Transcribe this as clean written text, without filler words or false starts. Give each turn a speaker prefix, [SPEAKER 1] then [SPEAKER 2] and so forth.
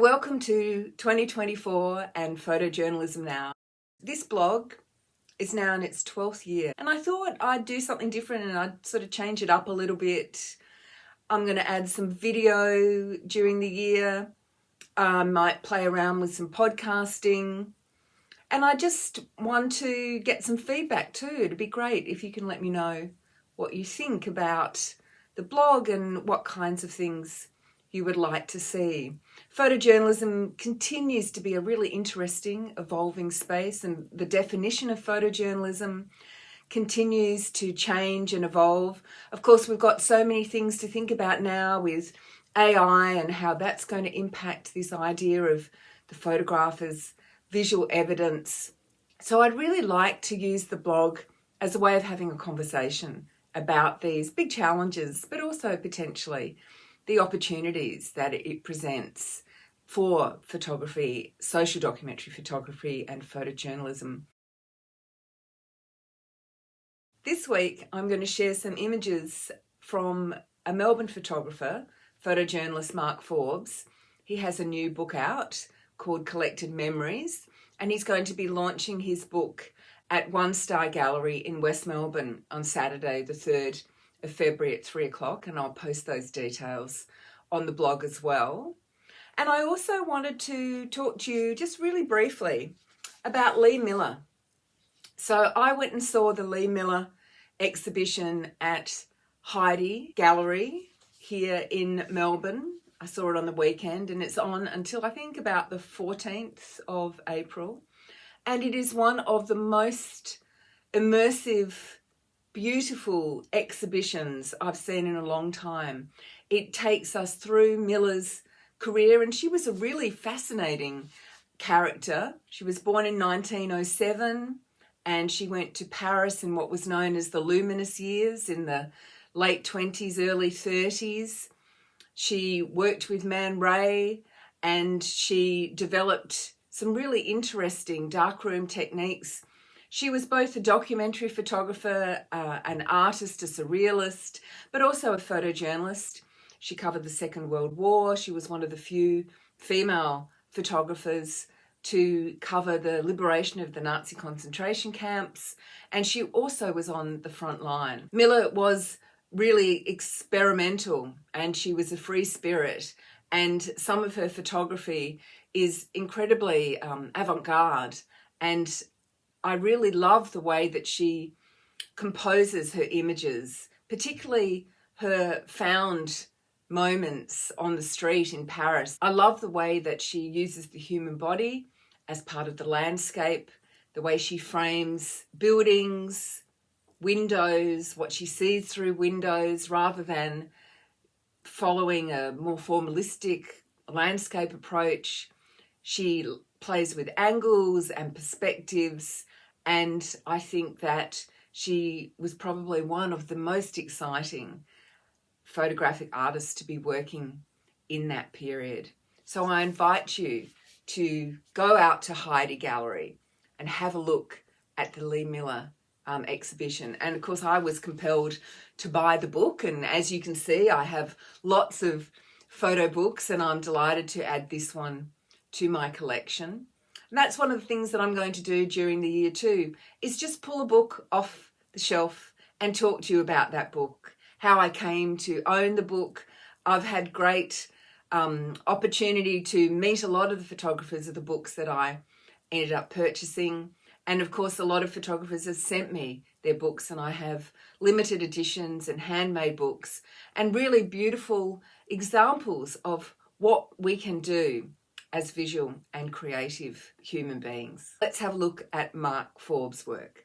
[SPEAKER 1] Welcome to 2024 and Photojournalism Now. This blog is now in its 12th year and I thought I'd do something different and I'd sort of change it up a little bit. I'm going to add some video during the year. I might play around with some podcasting, and I just want to get some feedback too. It'd be great if you can let me know what you think about the blog and what kinds of things you would like to see. Photojournalism continues to be a really interesting, evolving space, and the definition of photojournalism continues to change and evolve. Of course, we've got so many things to think about now with AI and how that's going to impact this idea of the photograph as visual evidence. So I'd really like to use the blog as a way of having a conversation about these big challenges, but also potentially the opportunities that it presents for photography, social documentary photography and photojournalism. This week I'm going to share some images from a Melbourne photographer, photojournalist Mark Forbes. He has a new book out called Collected Memories, and he's going to be launching his book at One Star Gallery in West Melbourne on Saturday the 3rd of February at 3 o'clock, and I'll post those details on the blog as well. And I also wanted to talk to you just really briefly about Lee Miller. So I went and saw the Lee Miller exhibition at Heidi Gallery here in Melbourne. I saw it on the weekend and it's on until I think about the 14th of April. And it is one of the most immersive, beautiful exhibitions I've seen in a long time. It takes us through Miller's career, and she was a really fascinating character. She was born in 1907 and she went to Paris in what was known as the Luminous years in the late 20s, early 30s. She worked with Man Ray and she developed some really interesting darkroom techniques. She was both a documentary photographer, an artist, a surrealist, but also a photojournalist. She covered the Second World War. She was one of the few female photographers to cover the liberation of the Nazi concentration camps, and she also was on the front line. Miller was really experimental and she was a free spirit, and some of her photography is incredibly avant-garde, and I really love the way that she composes her images, particularly her found moments on the street in Paris. I love the way that she uses the human body as part of the landscape, the way she frames buildings, windows, what she sees through windows, rather than following a more formalistic landscape approach. She plays with angles and perspectives, and I think that she was probably one of the most exciting photographic artists to be working in that period. So I invite you to go out to Heidi Gallery and have a look at the Lee Miller exhibition. And of course I was compelled to buy the book, and as you can see I have lots of photo books and I'm delighted to add this one to my collection. And that's one of the things that I'm going to do during the year too, is just pull a book off the shelf and talk to you about that book, how I came to own the book. I've had great opportunity to meet a lot of the photographers of the books that I ended up purchasing. And of course, a lot of photographers have sent me their books, and I have limited editions and handmade books and really beautiful examples of what we can do as visual and creative human beings. Let's have a look at Mark Forbes' work.